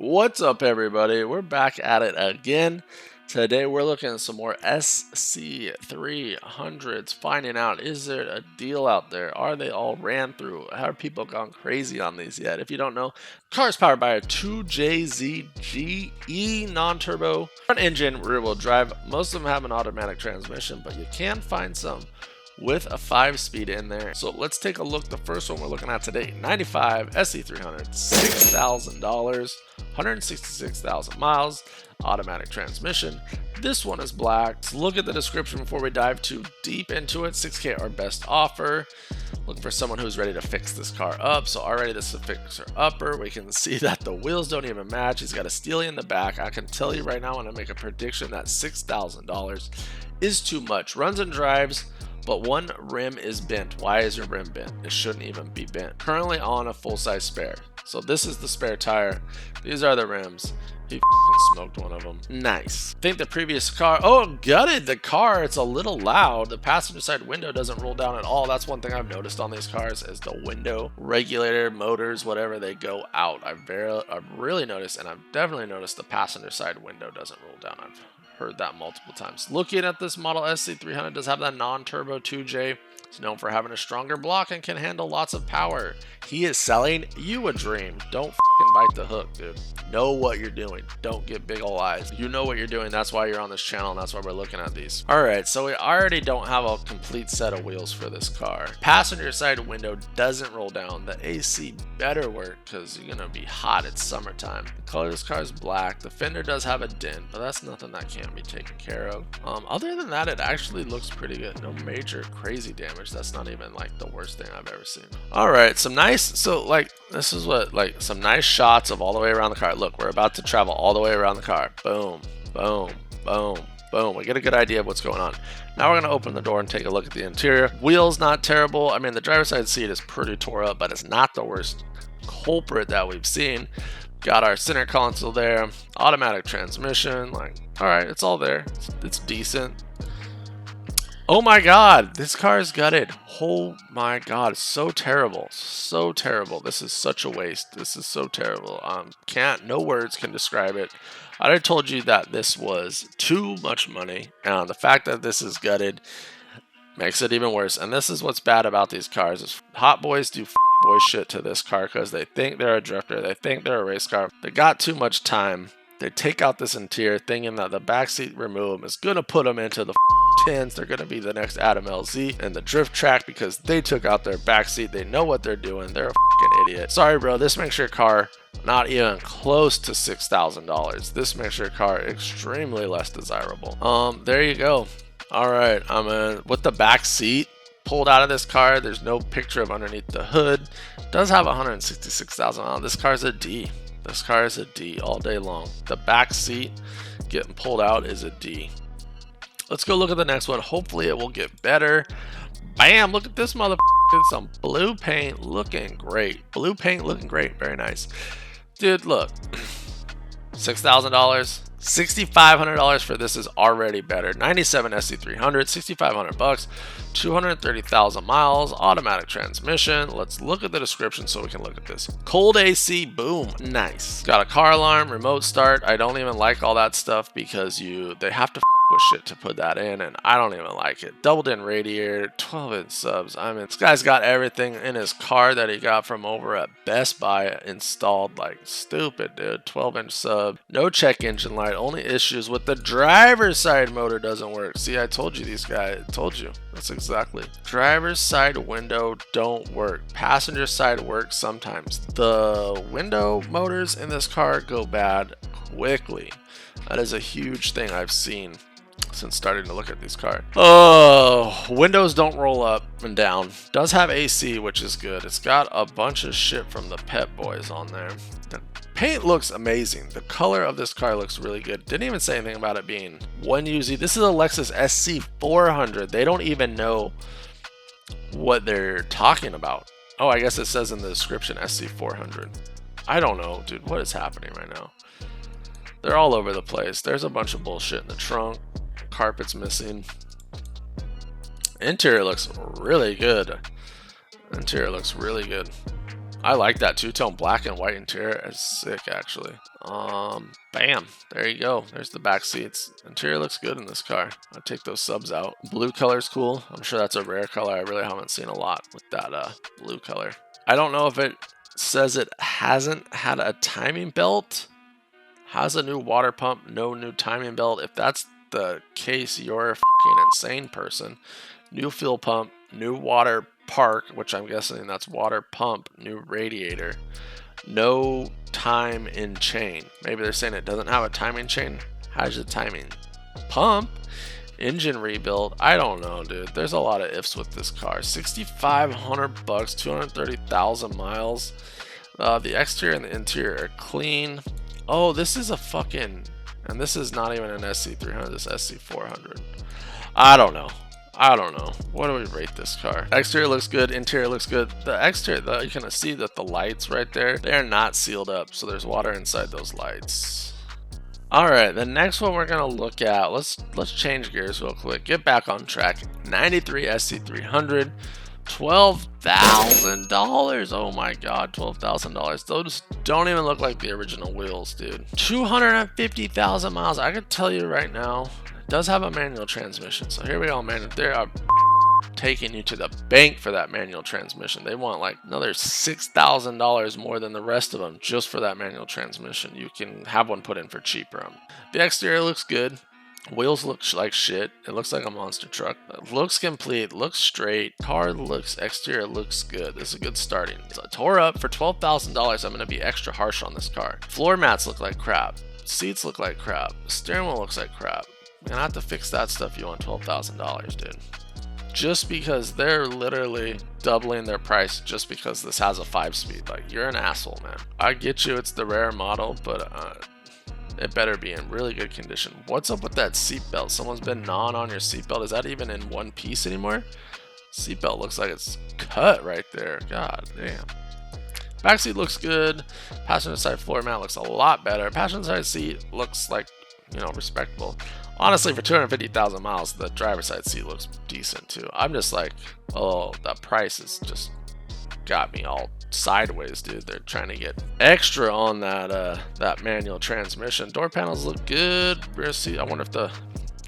What's up, everybody? We're back at it again. Today we're looking at some more SC300s, finding out, is there a deal out there? Are they all ran through? Have people gone crazy on these yet? If you don't know, car is powered by a 2JZGE non-turbo front engine rear-wheel drive. Most of them have an automatic transmission, but you can find some with a 5-speed in there. So let's take a look. The first one we're looking at today, 95 SC300, $6,000, 166,000 miles, automatic transmission. This one is black. Let's look at the description before we dive too deep into it. 6K our best offer. Looking for someone who's ready to fix this car up. So already this is a fixer upper. We can see that the wheels don't even match. He's got a steely in the back. I can tell you right now when I make a prediction that $6,000 is too much. Runs and drives, but one rim is bent. Why is your rim bent? It shouldn't even be bent. Currently on a full-size spare. So this is the spare tire. These are the rims. He smoked one of them. Nice. I think the previous car, gutted the car. It's a little loud. The passenger side window doesn't roll down at all. That's one thing I've noticed on these cars is the window regulator, motors, whatever, they go out. I've really noticed, and I've definitely noticed the passenger side window doesn't roll down. I've heard that multiple times. Looking at this model, SC300 does have that non-turbo 2J. It's known for having a stronger block and can handle lots of power. He is selling you a dream. Don't bite the hook, dude. Know what you're doing. Don't get big ol' eyes. You know what you're doing. That's why you're on this channel, and that's why we're looking at these. All right, so we already don't have a complete set of wheels for this car. Passenger side window doesn't roll down. The AC better work because you're gonna be hot. It's summertime. The color of this car is black. The fender does have a dent, but that's nothing that can't be taken care of. Other than that, it actually looks pretty good. No major crazy damage. That's not even like the worst thing I've ever seen. All right, some nice, so like this is what, like some nice shots of all the way around the car. Look, we're about to travel all the way around the car. Boom, boom, boom, boom. We get a good idea of what's going on. Now we're gonna open the door and take a look at the interior. Wheels not terrible. I mean, the driver's side seat is pretty tore up, but it's not the worst culprit that we've seen. Got our center console there, automatic transmission. Like, all right, it's all there. It's decent. Oh my god, this car is gutted. Oh my god, so terrible. So terrible. This is such a waste. This is so terrible. No words can describe it. I already told you that this was too much money. And the fact that this is gutted makes it even worse. And this is what's bad about these cars is hot boys do boy shit to this car because they think they're a drifter. They think they're a race car. They got too much time. They take out this interior thinking that the backseat removal is going to put them into the 10s. They're going to be the next Adam LZ and the drift track because they took out their backseat. They know what they're doing. They're a fucking idiot. Sorry, bro. This makes your car not even close to $6,000. This makes your car extremely less desirable. There you go. All right. With the back seat pulled out of this car, there's no picture of underneath the hood. It does have 166,000 miles. This car's a D. This car is a D all day long. The back seat getting pulled out is a D. Let's go look at the next one. Hopefully it will get better. Bam! Look at this motherfucker. Some blue paint looking great. Blue paint looking great. Very nice. Dude, look. $6,000. $6,500 for this is already better. 97 SC300, $6,500, 230,000 miles, automatic transmission. Let's look at the description so we can look at this. Cold AC, boom, nice. Got a car alarm, remote start. I don't even like all that stuff because they have to with shit to put that in, and I don't even like it. Doubled in radiator, 12-inch subs. I mean, this guy's got everything in his car that he got from over at Best Buy installed like stupid, dude. 12-inch sub, no check engine light. Only issues with the driver's side motor doesn't work. See, I told you these guys. I told you. That's exactly. Driver's side window don't work. Passenger side works sometimes. The window motors in this car go bad quickly. That is a huge thing I've seen since starting to look at these cars. Oh, windows don't roll up and down. Does have AC, which is good. It's got a bunch of shit from the Pep Boys on there. The paint looks amazing. The color of this car looks really good. Didn't even say anything about it being one UZ. This is a Lexus SC400. They don't even know what they're talking about. Oh, I guess it says in the description SC400. I don't know, dude. What is happening right now? They're all over the place. There's a bunch of bullshit in the trunk. Carpet's missing. Interior looks really good. Interior looks really good. I like that two-tone black and white interior. It's sick, actually. Bam. There you go. There's the back seats. Interior looks good in this car. I'll take those subs out. Blue color's cool. I'm sure that's a rare color. I really haven't seen a lot with that blue color. I don't know if it says it hasn't had a timing belt. Has a new water pump, no new timing belt. If that's the case, you're a fucking insane person. New fuel pump, new water park, which I'm guessing that's water pump, new radiator, no time in chain. Maybe they're saying it doesn't have a timing chain. How's the timing pump? Engine rebuild. I don't know, dude. There's a lot of ifs with this car. $6,500, 230,000 miles. The exterior and the interior are clean. Oh, this is a fucking, and this is not even an SC300, this SC400. I don't know. What do we rate this car? Exterior looks good, interior looks good. The exterior, you can see that the lights right there, they are not sealed up, so there's water inside those lights. All right, the next one we're gonna look at, let's change gears real quick. Get back on track. 93 SC300. $12,000. Oh my god, $12,000. Those don't even look like the original wheels, dude. 250,000 miles. I could tell you right now, it does have a manual transmission. So here we go, man. They are taking you to the bank for that manual transmission. They want like another $6,000 more than the rest of them just for that manual transmission. You can have one put in for cheaper. The exterior looks good. Wheels look like shit. It looks like a monster truck. It looks complete, looks straight. Car looks, exterior looks good. This is a good starting. So I tore up for $12,000. I'm going to be extra harsh on this car. Floor mats look like crap. Seats look like crap. Steering wheel looks like crap. You're going to have to fix that stuff you want $12,000, dude. Just because they're literally doubling their price just because this has a 5-speed. Like, you're an asshole, man. I get you, it's the rare model, but it better be in really good condition. What's up with that seatbelt? Someone's been gnawing on your seatbelt. Is that even in one piece anymore? Seatbelt looks like it's cut right there. God damn. Backseat looks good. Passenger side floor mat looks a lot better. Passenger side seat looks like, you know, respectable. Honestly, for 250,000 miles, the driver's side seat looks decent too. I'm just like, oh, that price is just got me all sideways, dude. They're trying to get extra on that manual transmission. Door panels look good. Rear seat, I wonder if I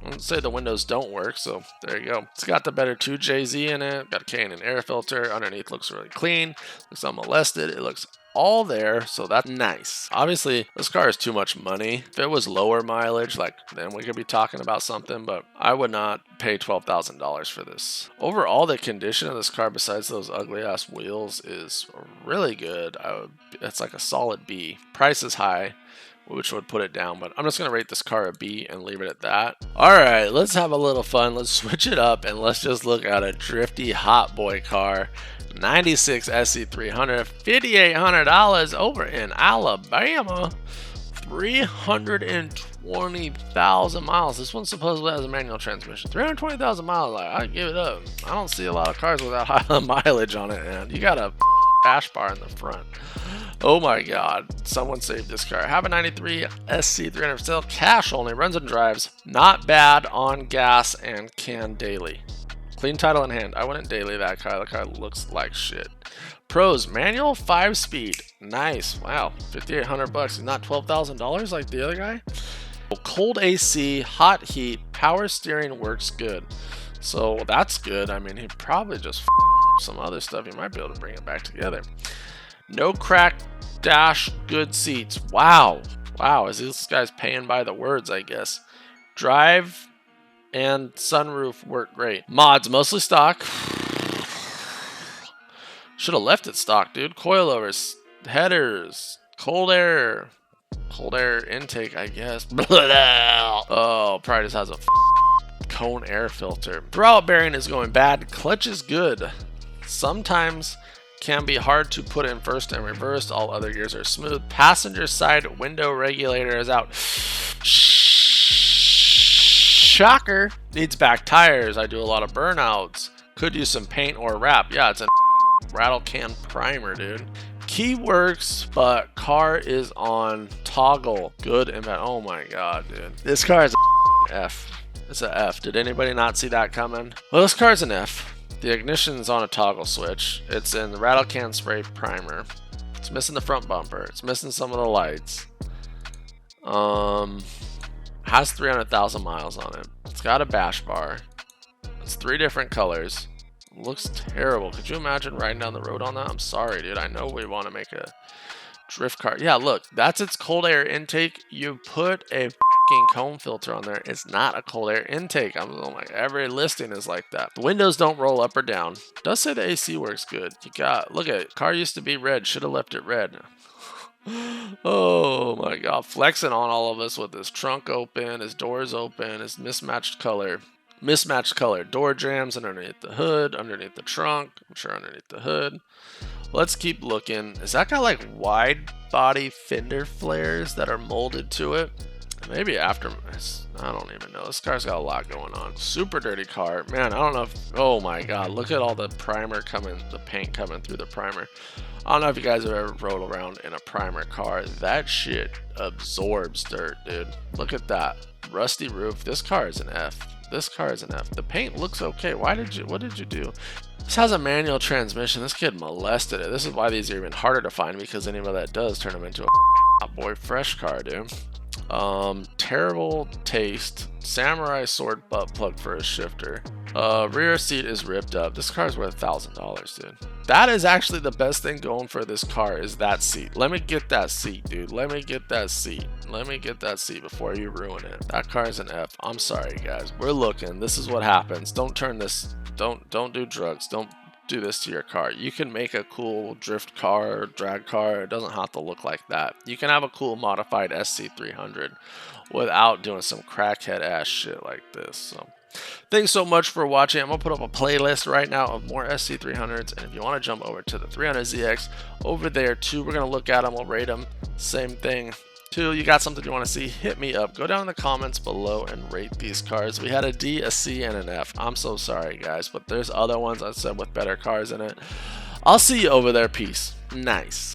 wouldn't say the windows don't work, so there you go. It's got the better 2JZ in it. Got a K&N air filter. Underneath looks really clean. Looks unmolested. It looks all there, so that's nice. Obviously, this car is too much money. If it was lower mileage, like, then we could be talking about something, but I would not pay $12,000 for this. Overall, the condition of this car, besides those ugly ass wheels, is really good. It's like a solid B. Price is high, which would put it down, but I'm just going to rate this car a B and leave it at that. All right, let's have a little fun. Let's switch it up and let's just look at a drifty hot boy car. 96 SC300, $5,800 over in Alabama. 320,000 miles. This one supposedly has a manual transmission. 320,000 miles. Like, I give it up. I don't see a lot of cars without high mileage on it, and you got a dash bar in the front. Oh my god, someone saved this car. I have a 93 SC300 for sale, cash only, runs and drives. Not bad on gas and can daily. Clean title in hand. I wouldn't daily that car. The car looks like shit. Pros, manual 5-speed. Nice. Wow. $5,800. Not $12,000 like the other guy. Cold AC, hot heat, power steering works good. So that's good. I mean, he probably just some other stuff. He might be able to bring it back together. No crack dash, good seats. Wow. Wow. Is this guy's paying by the words, I guess. Drive and sunroof work great. Mods mostly stock. Should have left it stock, dude. Coilovers, headers, cold air intake, I guess. Oh, probably just has a cone air filter. Throwout bearing is going bad. Clutch is good. Sometimes can be hard to put in first and reverse. All other gears are smooth. Passenger side window regulator is out. Shocker. Needs back tires. I do a lot of burnouts. Could use some paint or wrap. Yeah, it's a rattle can primer, dude. Key works, but car is on toggle. Good and bad. Oh my god, dude. This car is a F. It's a F. Did anybody not see that coming? Well, this car's an F. The ignition's on a toggle switch. It's in the rattle can spray primer. It's missing the front bumper. It's missing some of the lights. Has 300,000 miles on it. It's got a bash bar. It's 3 different colors. Looks terrible. Could you imagine riding down the road on that? I'm sorry, dude. I know we want to make a drift car. Yeah, look, that's its cold air intake. You put a fucking cone filter on there. It's not a cold air intake. I'm like, every listing is like that. The windows don't roll up or down. It does say the AC works good. You got, look at it. Car used to be red. Should have left it red. Oh my god, flexing on all of us with his trunk open, his doors open, his mismatched color door jams underneath the hood, underneath the trunk, I'm sure underneath the hood. Let's keep looking. Is that got like wide body fender flares that are molded to it? Maybe after, I don't even know. This car's got a lot going on. Super dirty car. Man, I don't know if, oh my god, look at all the primer coming, the paint coming through the primer. I don't know if you guys have ever rode around in a primer car. That shit absorbs dirt, dude. Look at that. Rusty roof. This car is an F. This car is an F. The paint looks okay. What did you do? This has a manual transmission. This kid molested it. This is why these are even harder to find, because anybody that does turn them into a hot boy fresh car, dude. Terrible taste. Samurai sword butt plug for a shifter. Rear seat is ripped up. This car is worth $1,000, dude. That is actually the best thing going for this car, is that seat. Let me get that seat, dude. Let me get that seat. Let me get that seat before you ruin it. That car is an F. I'm sorry, guys. We're looking. This is what happens. Don't turn this. Don't do drugs. Don't do this to your car. You can make a cool drift car or drag car. It doesn't have to look like that. You can have a cool modified SC300 without doing some crackhead ass shit like this. So thanks so much for watching. I'm gonna put up a playlist right now of more SC300s, and if you want to jump over to the 300ZX over there too, we're gonna look at them, we'll rate them. Same thing. Two, you got something you want to see, hit me up. Go down in the comments below and rate these cars. We had a D, a C, and an F. I'm so sorry, guys, but there's other ones I said with better cars in it. I'll see you over there. Peace. Nice.